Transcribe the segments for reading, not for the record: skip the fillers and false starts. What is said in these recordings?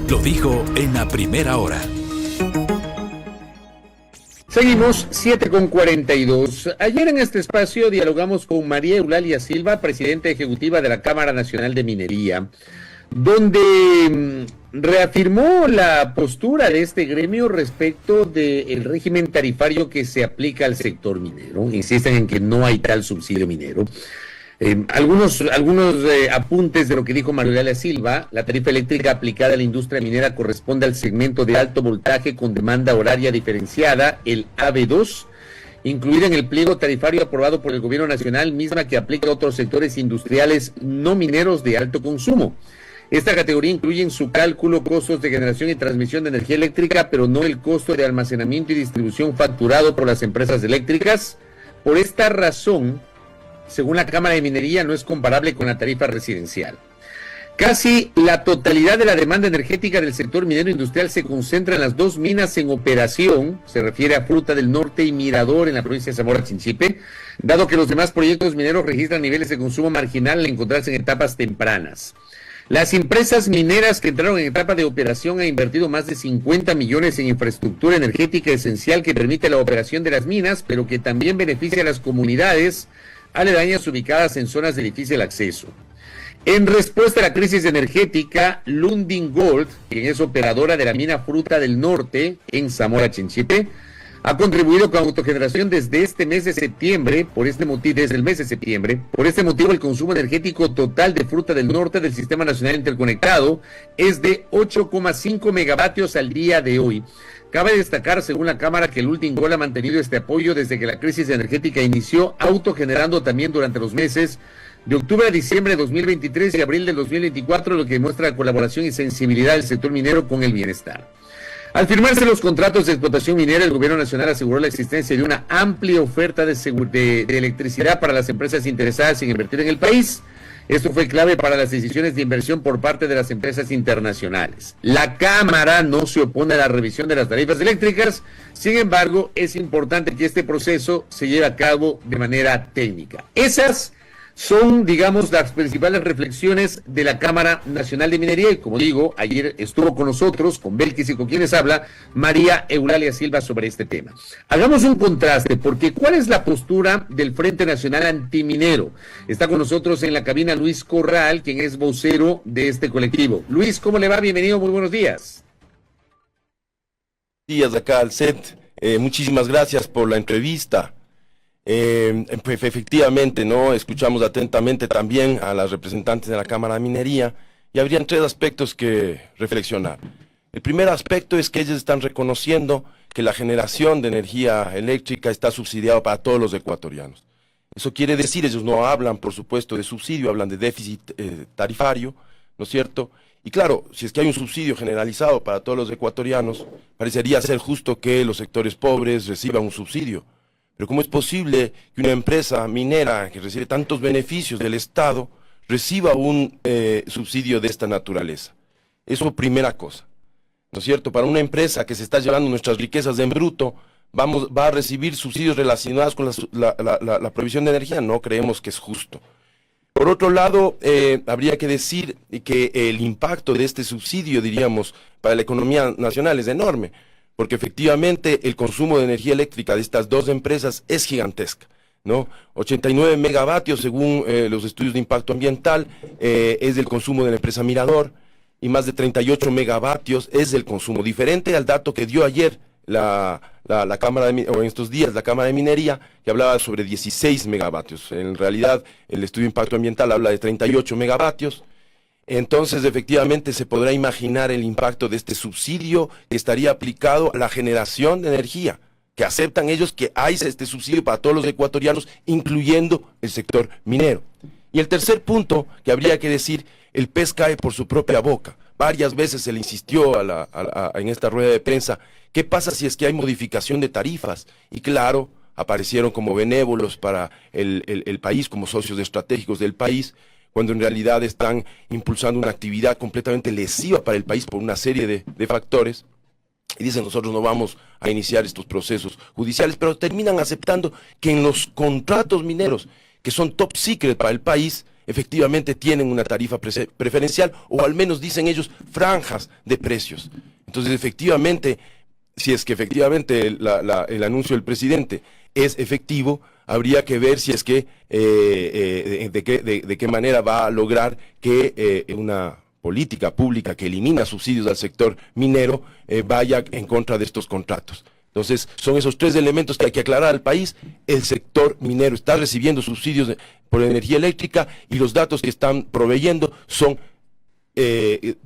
Lo dijo en la primera hora. Seguimos 7:42. Ayer en este espacio dialogamos con María Eulalia Silva, presidenta ejecutiva de la Cámara Nacional de Minería, donde reafirmó la postura de este gremio respecto del régimen tarifario que se aplica al sector minero. Insisten en que no hay tal subsidio minero. Algunos apuntes de lo que dijo María Eulalia Silva. La tarifa eléctrica aplicada a la industria minera corresponde al segmento de alto voltaje con demanda horaria diferenciada, el AB2, incluida en el pliego tarifario aprobado por el Gobierno Nacional, misma que aplica a otros sectores industriales no mineros de alto consumo. Esta categoría incluye en su cálculo costos de generación y transmisión de energía eléctrica, pero no el costo de almacenamiento y distribución facturado por las empresas eléctricas. Por esta razón, según la Cámara de Minería, no es comparable con la tarifa residencial. Casi la totalidad de la demanda energética del sector minero industrial se concentra en las dos minas en operación, se refiere a Fruta del Norte y Mirador en la provincia de Zamora Chinchipe, dado que los demás proyectos mineros registran niveles de consumo marginal al encontrarse en etapas tempranas. Las empresas mineras que entraron en etapa de operación han invertido más de 50 millones en infraestructura energética esencial que permite la operación de las minas, pero que también beneficia a las comunidades aledañas ubicadas en zonas de difícil acceso. En respuesta a la crisis energética, Lundin Gold, quien es operadora de la mina Fruta del Norte en Zamora Chinchipe, ha contribuido con autogeneración desde este mes de septiembre. Desde el mes de septiembre. Por este motivo, el consumo energético total de Fruta del Norte del Sistema Nacional Interconectado es de 8,5 megavatios al día de hoy. Cabe destacar, según la Cámara, que el Lundin Gold ha mantenido este apoyo desde que la crisis energética inició, autogenerando también durante los meses de octubre a diciembre de 2023 y abril del 2024, lo que demuestra la colaboración y sensibilidad del sector minero con el bienestar. Al firmarse los contratos de explotación minera, el Gobierno Nacional aseguró la existencia de una amplia oferta de electricidad para las empresas interesadas en invertir en el país. Esto fue clave para las decisiones de inversión por parte de las empresas internacionales. La Cámara no se opone a la revisión de las tarifas eléctricas, sin embargo, es importante que este proceso se lleve a cabo de manera técnica. Esas son, digamos, las principales reflexiones de la Cámara Nacional de Minería y, como digo, ayer estuvo con nosotros, con Belkis y con quienes habla, María Eulalia Silva sobre este tema. Hagamos un contraste, porque ¿cuál es la postura del Frente Nacional Antiminero? Está con nosotros en la cabina Luis Corral, quien es vocero de este colectivo. Luis, ¿cómo le va? Bienvenido, muy buenos días. Días acá al set, muchísimas gracias por la entrevista. Pues efectivamente, ¿no? Escuchamos atentamente también a las representantes de la Cámara de Minería y habrían tres aspectos que reflexionar. El primer aspecto es que ellos están reconociendo que la generación de energía eléctrica está subsidiada para todos los ecuatorianos. Eso quiere decir, ellos no hablan, por supuesto, de subsidio, hablan de déficit tarifario, ¿no es cierto? Y claro, si es que hay un subsidio generalizado para todos los ecuatorianos, parecería ser justo que los sectores pobres reciban un subsidio. Pero ¿cómo es posible que una empresa minera que recibe tantos beneficios del Estado reciba un subsidio de esta naturaleza? Eso primera cosa, ¿no es cierto? Para una empresa que se está llevando nuestras riquezas en bruto, va a recibir subsidios relacionados con la provisión de energía. No creemos que es justo. Por otro lado, habría que decir que el impacto de este subsidio, diríamos, para la economía nacional es enorme, porque efectivamente el consumo de energía eléctrica de estas dos empresas es gigantesca, ¿no? 89 megavatios según los estudios de impacto ambiental es el consumo de la empresa Mirador, y más de 38 megavatios es el consumo, diferente al dato que dio ayer la Cámara o en estos días la Cámara de Minería, que hablaba sobre 16 megavatios. En realidad el estudio de impacto ambiental habla de 38 megavatios. Entonces, efectivamente, se podrá imaginar el impacto de este subsidio que estaría aplicado a la generación de energía, que aceptan ellos que hay este subsidio para todos los ecuatorianos, incluyendo el sector minero. Y el tercer punto que habría que decir, el pez cae por su propia boca. Varias veces se le insistió en esta rueda de prensa, ¿qué pasa si es que hay modificación de tarifas? Y claro, aparecieron como benévolos para el país, como socios estratégicos del país, cuando en realidad están impulsando una actividad completamente lesiva para el país por una serie de factores, y dicen nosotros no vamos a iniciar estos procesos judiciales, pero terminan aceptando que en los contratos mineros, que son top secret para el país, efectivamente tienen una tarifa preferencial, o al menos dicen ellos franjas de precios. Entonces, efectivamente, si es que efectivamente el anuncio del presidente es efectivo, habría que ver si es que de qué manera va a lograr que una política pública que elimina subsidios al sector minero vaya en contra de estos contratos. Entonces, son esos tres elementos que hay que aclarar al país. El sector minero está recibiendo subsidios por energía eléctrica y los datos que están proveyendo son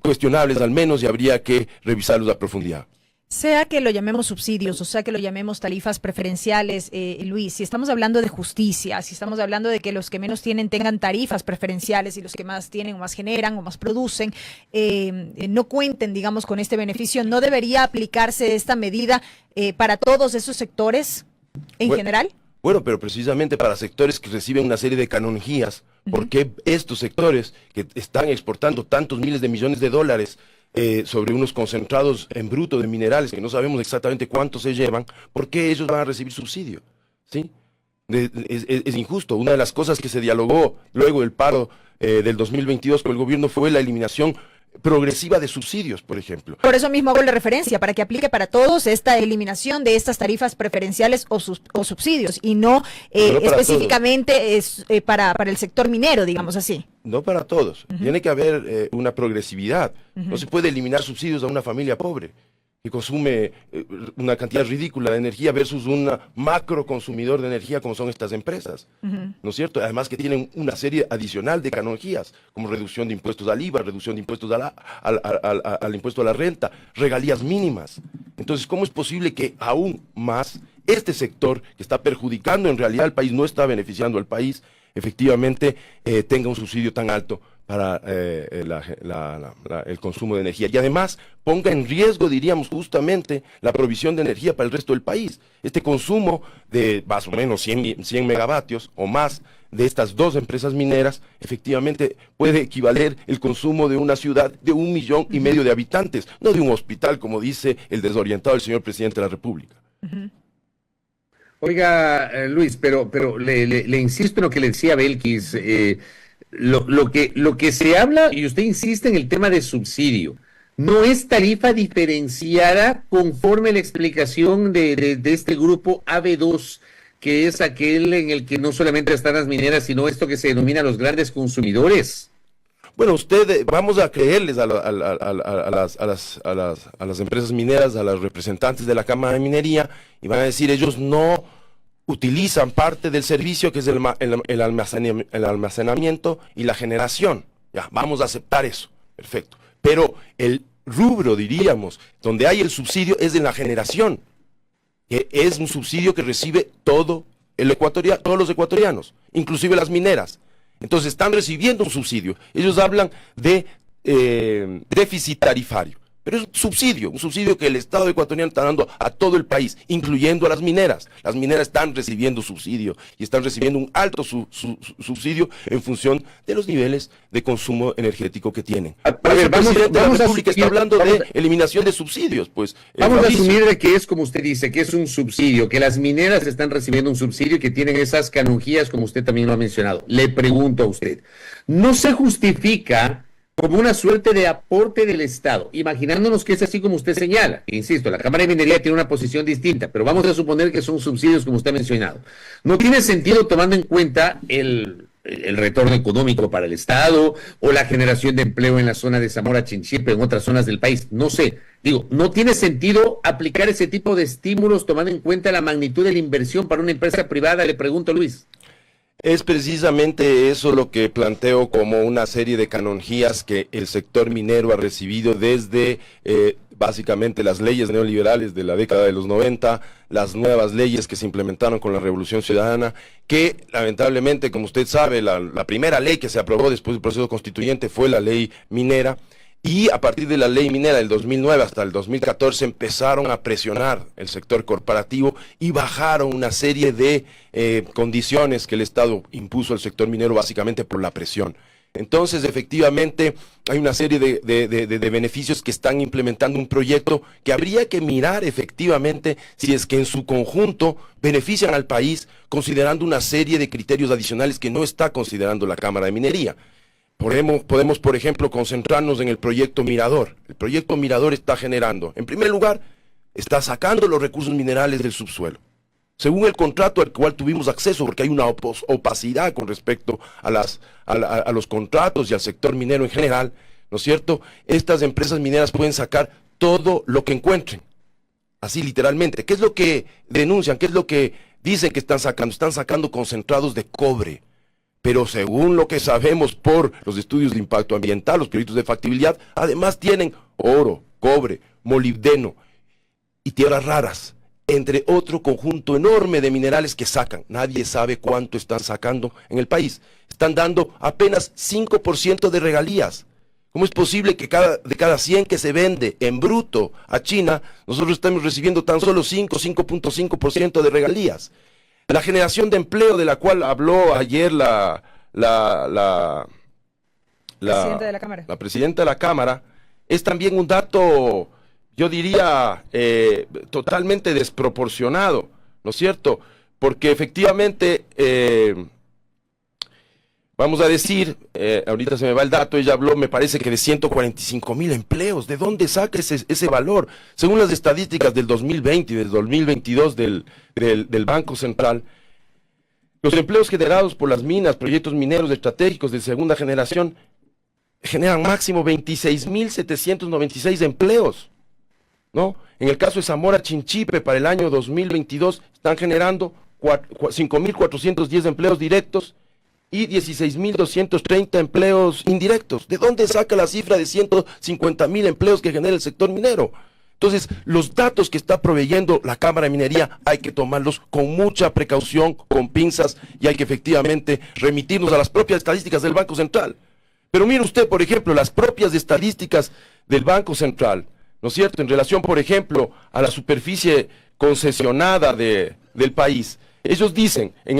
cuestionables al menos, y habría que revisarlos a profundidad. Sea que lo llamemos subsidios o sea que lo llamemos tarifas preferenciales, Luis, si estamos hablando de justicia, si estamos hablando de que los que menos tienen tengan tarifas preferenciales y los que más tienen o más generan o más producen, no cuenten, digamos, con este beneficio, ¿no debería aplicarse esta medida para todos esos sectores en general? Bueno, pero precisamente para sectores que reciben una serie de canonjías, porque estos sectores que están exportando tantos miles de millones de dólares sobre unos concentrados en bruto de minerales que no sabemos exactamente cuántos se llevan, ¿por qué ellos van a recibir subsidio? ¿Sí? Es injusto. Una de las cosas que se dialogó luego del paro del 2022 con el gobierno fue la eliminación progresiva de subsidios, por ejemplo. Por eso mismo hago la referencia, para que aplique para todos esta eliminación de estas tarifas preferenciales o subsidios, y no específicamente para el sector minero, digamos así. No para todos. Tiene que haber una progresividad. No se puede eliminar subsidios a una familia pobre que consume una cantidad ridícula de energía versus un macro consumidor de energía como son estas empresas, ¿no es cierto? Además que tienen una serie adicional de canonjías, como reducción de impuestos al IVA, reducción de impuestos al impuesto a la renta, regalías mínimas. Entonces, ¿cómo es posible que aún más este sector, que está perjudicando en realidad al país, no está beneficiando al país, efectivamente tenga un subsidio tan alto para el consumo de energía, y además ponga en riesgo, diríamos, justamente la provisión de energía para el resto del país? Este consumo de más o menos 100 megavatios o más de estas dos empresas mineras, efectivamente puede equivaler el consumo de una ciudad de 1,5 millones de habitantes, no de un hospital, como dice el desorientado el señor presidente de la República. Oiga, Luis, pero le insisto en lo que le decía Belkis. Lo que se habla, y usted insiste en el tema de subsidio, no es tarifa diferenciada conforme la explicación de este grupo AB2, que es aquel en el que no solamente están las mineras, sino esto que se denomina los grandes consumidores. Bueno, vamos a creerles a las empresas mineras, a los representantes de la Cámara de Minería, y van a decir, ellos no utilizan parte del servicio que es el almacenamiento y la generación. Ya, vamos a aceptar eso, perfecto. Pero el rubro, diríamos, donde hay el subsidio es en la generación, que es un subsidio que recibe todos los ecuatorianos, inclusive las mineras. Entonces están recibiendo un subsidio. Ellos hablan de déficit tarifario, pero es un subsidio que el Estado ecuatoriano está dando a todo el país, incluyendo a las mineras. Las mineras están recibiendo subsidio y están recibiendo un alto subsidio en función de los niveles de consumo energético que tienen. A ver, vamos la República está hablando de eliminación de subsidios, pues. Vamos a asumir de que es como usted dice, que es un subsidio, que las mineras están recibiendo un subsidio y que tienen esas canonjías, como usted también lo ha mencionado. Le pregunto a usted, ¿no se justifica como una suerte de aporte del Estado, imaginándonos que es así como usted señala? Insisto, la Cámara de Minería tiene una posición distinta, pero vamos a suponer que son subsidios como usted ha mencionado. ¿No tiene sentido, tomando en cuenta el retorno económico para el Estado o la generación de empleo en la zona de Zamora Chinchipe, en otras zonas del país? No sé, digo, ¿no tiene sentido aplicar ese tipo de estímulos tomando en cuenta la magnitud de la inversión para una empresa privada? Le pregunto, Luis. Es precisamente eso lo que planteo como una serie de canonjías que el sector minero ha recibido desde básicamente las leyes neoliberales de la década de los 90, las nuevas leyes que se implementaron con la Revolución Ciudadana, que lamentablemente, como usted sabe, la primera ley que se aprobó después del proceso constituyente fue la ley minera. Y a partir de la ley minera del 2009 hasta el 2014 empezaron a presionar el sector corporativo y bajaron una serie de condiciones que el Estado impuso al sector minero básicamente por la presión. Entonces, efectivamente, hay una serie de beneficios que están implementando un proyecto que habría que mirar efectivamente si es que en su conjunto benefician al país, considerando una serie de criterios adicionales que no está considerando la Cámara de Minería. Podemos, por ejemplo, concentrarnos en el proyecto Mirador. El proyecto Mirador está generando, en primer lugar, está sacando los recursos minerales del subsuelo. Según el contrato al cual tuvimos acceso, porque hay una opacidad con respecto a los contratos y al sector minero en general, ¿no es cierto? Estas empresas mineras pueden sacar todo lo que encuentren, así literalmente. ¿Qué es lo que denuncian? ¿Qué es lo que dicen que están sacando? Están sacando concentrados de cobre, pero según lo que sabemos por los estudios de impacto ambiental, los proyectos de factibilidad, además tienen oro, cobre, molibdeno y tierras raras, entre otro conjunto enorme de minerales que sacan. Nadie sabe cuánto están sacando en el país. Están dando apenas 5% de regalías. ¿Cómo es posible que de cada 100 que se vende en bruto a China, nosotros estamos recibiendo tan solo 5.5% de regalías? La generación de empleo de la cual habló ayer la presidenta de la Cámara es también un dato, yo diría, totalmente desproporcionado, ¿no es cierto? Porque efectivamente, vamos a decir, ahorita se me va el dato, ella habló, me parece que de 145,000 empleos. ¿De dónde saca ese valor? Según las estadísticas del 2020 y del 2022 del Banco Central, los empleos generados por las minas, proyectos mineros estratégicos de segunda generación, generan máximo 26.796 empleos, ¿no? En el caso de Zamora Chinchipe, para el año 2022, están generando 5.410 empleos directos y 16.230 empleos indirectos. ¿De dónde saca la cifra de 150,000 empleos que genera el sector minero? Entonces, los datos que está proveyendo la Cámara de Minería hay que tomarlos con mucha precaución, con pinzas, y hay que efectivamente remitirnos a las propias estadísticas del Banco Central. Pero mire usted, por ejemplo, las propias estadísticas del Banco Central, ¿no es cierto?, en relación, por ejemplo, a la superficie concesionada del país. Ellos dicen en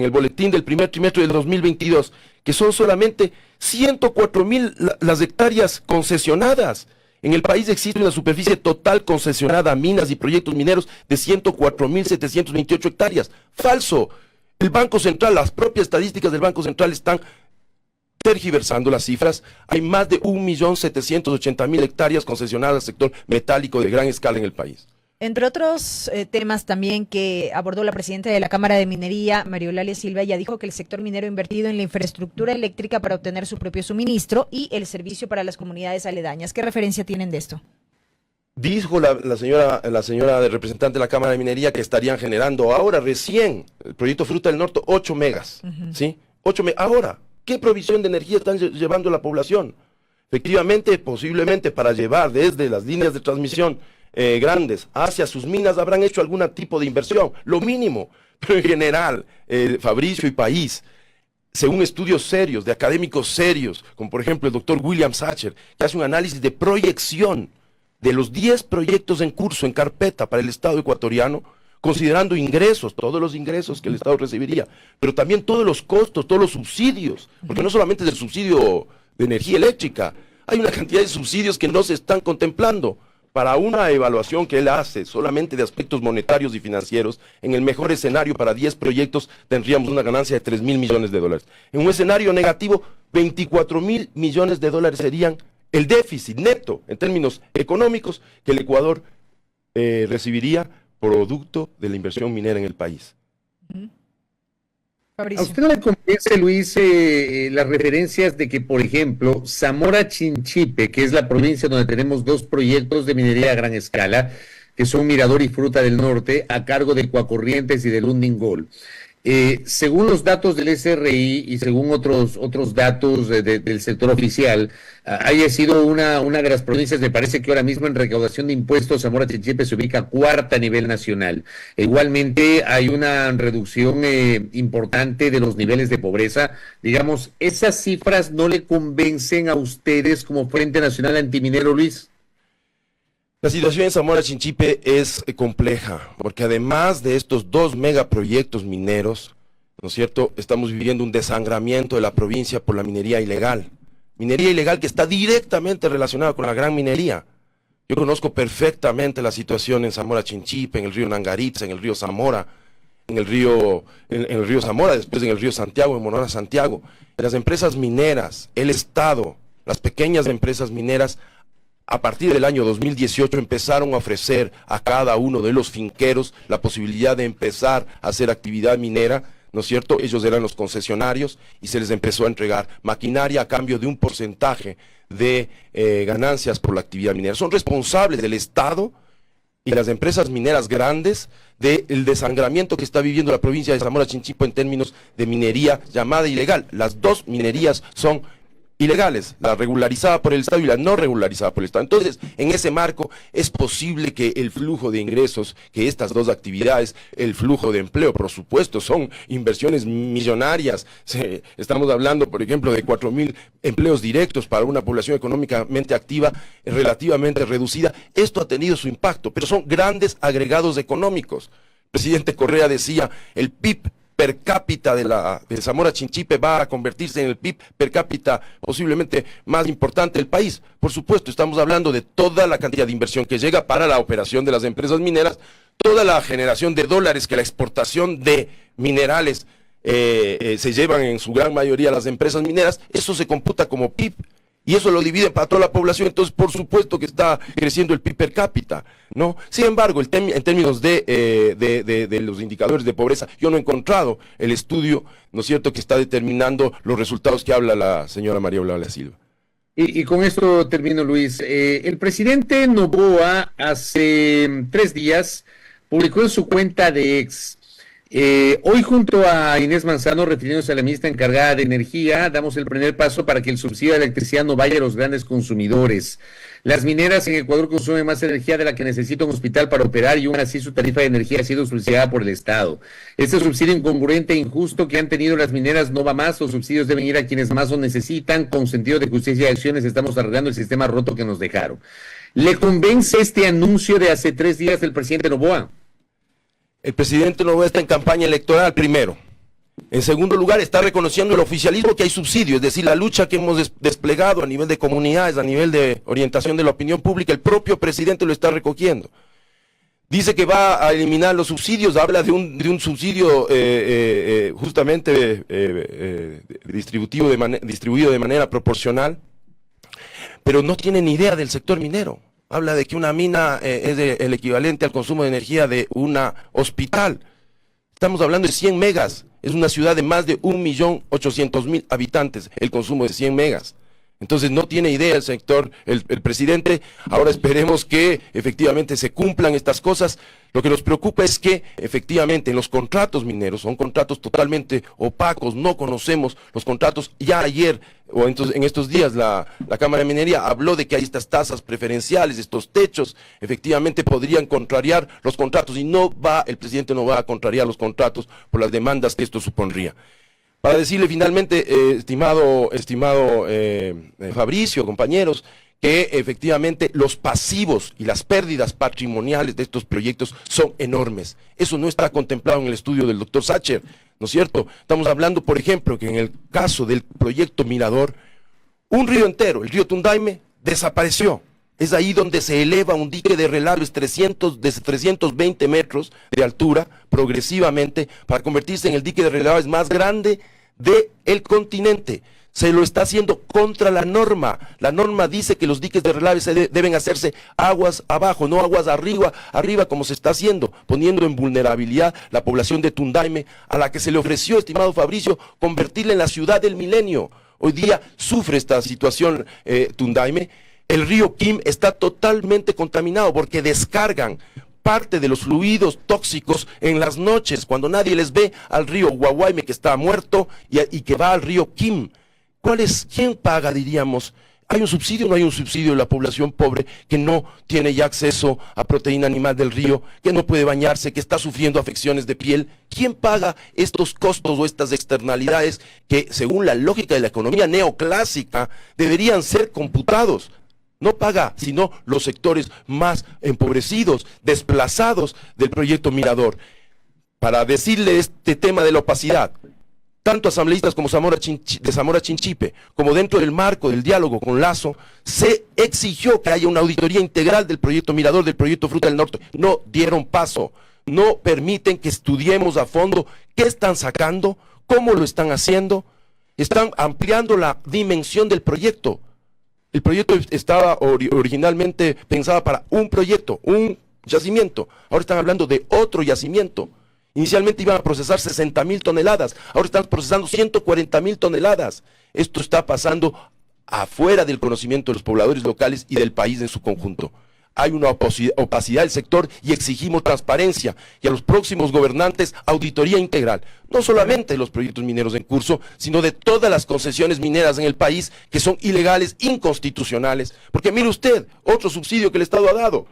el boletín del primer trimestre del 2022 que son solamente 104,000 las hectáreas concesionadas. En el país existe una superficie total concesionada a minas y proyectos mineros de 104,728 hectáreas. Falso. El Banco Central, las propias estadísticas del Banco Central están tergiversando las cifras. Hay más de 1.780.000 hectáreas concesionadas al sector metálico de gran escala en el país. Entre otros temas también que abordó la presidenta de la Cámara de Minería, María Eulalia Silva, ella dijo que el sector minero ha invertido en la infraestructura eléctrica para obtener su propio suministro y el servicio para las comunidades aledañas. ¿Qué referencia tienen de esto? Dijo la señora representante de la Cámara de Minería que estarían generando ahora recién el proyecto Fruta del Norte 8 megas, ¿sí? 8 megas. Ahora, ¿qué provisión de energía están llevando a la población? Efectivamente, posiblemente para llevar desde las líneas de transmisión grandes hacia sus minas habrán hecho algún tipo de inversión, lo mínimo, pero en general, Fabricio y País, según estudios serios, de académicos serios, como por ejemplo el doctor William Sacher, que hace un análisis de proyección de los 10 proyectos en curso, en carpeta para el Estado ecuatoriano, considerando ingresos, todos los ingresos que el Estado recibiría, pero también todos los costos, todos los subsidios, porque no solamente es el subsidio de energía eléctrica, hay una cantidad de subsidios que no se están contemplando. Para una evaluación que él hace solamente de aspectos monetarios y financieros, en el mejor escenario para 10 proyectos tendríamos una ganancia de 3.000 millones de dólares. En un escenario negativo, 24.000 millones de dólares serían el déficit neto en términos económicos que el Ecuador recibiría producto de la inversión minera en el país. ¿A usted no le convence, Luis, las referencias de que, por ejemplo, Zamora Chinchipe, que es la provincia donde tenemos 2 proyectos de minería a gran escala, que son Mirador y Fruta del Norte, a cargo de Ecuacorrientes y de Lundin según los datos del SRI y según otros datos del sector oficial, haya sido una de las provincias, me parece que ahora mismo en recaudación de impuestos, Zamora Chinchipe se ubica 4ª a nivel nacional. Igualmente hay una reducción importante de los niveles de pobreza. Digamos, ¿esas cifras no le convencen a ustedes como Frente Nacional Antiminero, Luis? La situación en Zamora Chinchipe es compleja, porque además de estos 2 megaproyectos mineros, ¿no es cierto? Estamos viviendo un desangramiento de la provincia por la minería ilegal. Minería ilegal que está directamente relacionada con la gran minería. Yo conozco perfectamente la situación en Zamora Chinchipe, en el río Nangaritza, en el río Zamora, en el río Zamora, después en el río Santiago, en Monora Santiago. Las empresas mineras, el Estado, las pequeñas empresas mineras, a partir del año 2018 empezaron a ofrecer a cada uno de los finqueros la posibilidad de empezar a hacer actividad minera, ¿no es cierto? Ellos eran los concesionarios y se les empezó a entregar maquinaria a cambio de un porcentaje de ganancias por la actividad minera. Son responsables del Estado y las empresas mineras grandes del desangramiento que está viviendo la provincia de Zamora Chinchipe en términos de minería llamada ilegal. Las dos minerías son ilegales, la regularizada por el Estado y la no regularizada por el Estado. Entonces, en ese marco, es posible que el flujo de ingresos, que estas dos actividades, el flujo de empleo, por supuesto, son inversiones millonarias. Estamos hablando, por ejemplo, de 4.000 empleos directos para una población económicamente activa, relativamente reducida. Esto ha tenido su impacto, pero son grandes agregados económicos. El presidente Correa decía, el PIB per cápita de Zamora Chinchipe va a convertirse en el PIB per cápita posiblemente más importante del país. Por supuesto, estamos hablando de toda la cantidad de inversión que llega para la operación de las empresas mineras, toda la generación de dólares que la exportación de minerales se llevan en su gran mayoría las empresas mineras, eso se computa como PIB. Y eso lo dividen para toda la población, entonces por supuesto que está creciendo el PIB per cápita, ¿no? Sin embargo, en términos de los indicadores de pobreza, yo no he encontrado el estudio, ¿no es cierto?, que está determinando los resultados que habla la señora María Eulalia Silva. Y con esto termino, Luis. El presidente Noboa hace 3 días publicó en su cuenta de X: hoy junto a Inés Manzano, refiriéndose a la ministra encargada de energía, damos el primer paso para que el subsidio de electricidad no vaya a los grandes consumidores. Las mineras en Ecuador consumen más energía de la que necesita un hospital para operar y aún así su tarifa de energía ha sido subsidiada por el Estado. Este subsidio incongruente e injusto que han tenido las mineras no va más. Los subsidios deben ir a quienes más lo necesitan. Con sentido de justicia y acciones estamos arreglando el sistema roto que nos dejaron. ¿Le convence este anuncio de hace 3 días del presidente Noboa? El presidente Noboa está en campaña electoral, primero. En segundo lugar, está reconociendo el oficialismo que hay subsidio, es decir, la lucha que hemos desplegado a nivel de comunidades, a nivel de orientación de la opinión pública, el propio presidente lo está recogiendo. Dice que va a eliminar los subsidios, habla de un subsidio justamente distribuido de manera proporcional, pero no tiene ni idea del sector minero. Habla de que una mina es el equivalente al consumo de energía de un hospital. Estamos hablando de 100 megas. Es una ciudad de más de 1.800.000 habitantes, el consumo de 100 megas. Entonces no tiene idea el sector, el presidente. Ahora esperemos que efectivamente se cumplan estas cosas. Lo que nos preocupa es que efectivamente en los contratos mineros, son contratos totalmente opacos, no conocemos los contratos. Ya ayer o entonces, en estos días la Cámara de Minería habló de que hay estas tasas preferenciales, estos techos, efectivamente podrían contrariar los contratos y el presidente no va a contrariar los contratos por las demandas que esto supondría. Para decirle finalmente, estimado Fabricio, compañeros, que efectivamente los pasivos y las pérdidas patrimoniales de estos proyectos son enormes. Eso no está contemplado en el estudio del doctor Sacher, ¿no es cierto? Estamos hablando, por ejemplo, que en el caso del proyecto Mirador, un río entero, el río Tundaime, desapareció. Es ahí donde se eleva un dique de relaves de 320 metros de altura, progresivamente, para convertirse en el dique de relaves más grande del continente. Se lo está haciendo contra la norma. La norma dice que los diques de relaves deben hacerse aguas abajo, no aguas arriba como se está haciendo, poniendo en vulnerabilidad la población de Tundaime, a la que se le ofreció, estimado Fabricio, convertirla en la ciudad del milenio. Hoy día sufre esta situación Tundaime. El río Quim está totalmente contaminado porque descargan parte de los fluidos tóxicos en las noches, cuando nadie les ve al río Guaguaime que está muerto y que va al río Quim. ¿Quién paga, diríamos? ¿Hay un subsidio o no hay un subsidio de la población pobre que no tiene ya acceso a proteína animal del río, que no puede bañarse, que está sufriendo afecciones de piel? ¿Quién paga estos costos o estas externalidades que, según la lógica de la economía neoclásica, deberían ser computados? No paga, sino los sectores más empobrecidos, desplazados del proyecto Mirador. Para decirle este tema de la opacidad, tanto asambleístas como de Zamora Chinchipe, como dentro del marco del diálogo con Lazo, se exigió que haya una auditoría integral del proyecto Mirador, del proyecto Fruta del Norte. No dieron paso, no permiten que estudiemos a fondo qué están sacando, cómo lo están haciendo, están ampliando la dimensión del proyecto. El proyecto estaba originalmente pensado para un proyecto, un yacimiento. Ahora están hablando de otro yacimiento. Inicialmente iban a procesar 60.000 toneladas, ahora están procesando 140.000 toneladas. Esto está pasando afuera del conocimiento de los pobladores locales y del país en su conjunto. Hay una opacidad del sector y exigimos transparencia y a los próximos gobernantes auditoría integral, no solamente de los proyectos mineros en curso, sino de todas las concesiones mineras en el país que son ilegales, inconstitucionales. Porque mire usted, otro subsidio que el Estado ha dado.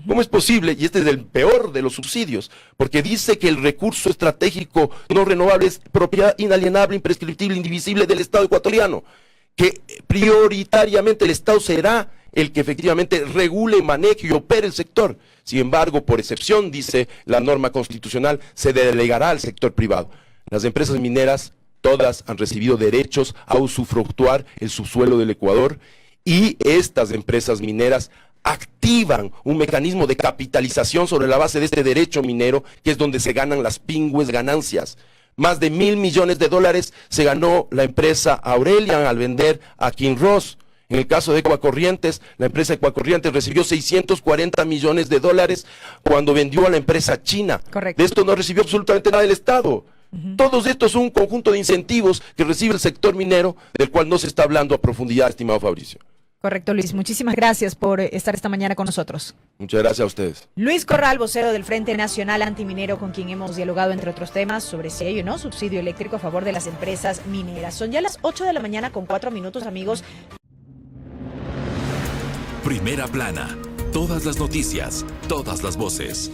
¿Cómo es posible? Y este es el peor de los subsidios, porque dice que el recurso estratégico no renovable es propiedad inalienable, imprescriptible, indivisible del Estado ecuatoriano, que prioritariamente el Estado será el que efectivamente regule, maneje y opere el sector. Sin embargo, por excepción, dice la norma constitucional, se delegará al sector privado. Las empresas mineras, todas han recibido derechos a usufructuar el subsuelo del Ecuador y estas empresas mineras activan un mecanismo de capitalización sobre la base de este derecho minero, que es donde se ganan las pingües ganancias. Más de $1.000 millones se ganó la empresa Aurelian al vender a Kinross. En el caso de Ecuacorrientes, la empresa Ecuacorrientes recibió $640 millones cuando vendió a la empresa china. Correcto. De esto no recibió absolutamente nada el Estado. Todos estos son un conjunto de incentivos que recibe el sector minero, del cual no se está hablando a profundidad, estimado Fabricio. Correcto, Luis. Muchísimas gracias por estar esta mañana con nosotros. Muchas gracias a ustedes. Luis Corral, vocero del Frente Nacional Antiminero, con quien hemos dialogado, entre otros temas, sobre si hay o no subsidio eléctrico a favor de las empresas mineras. Son ya las 8 de la mañana con 4 minutos, amigos. Primera plana. Todas las noticias, todas las voces.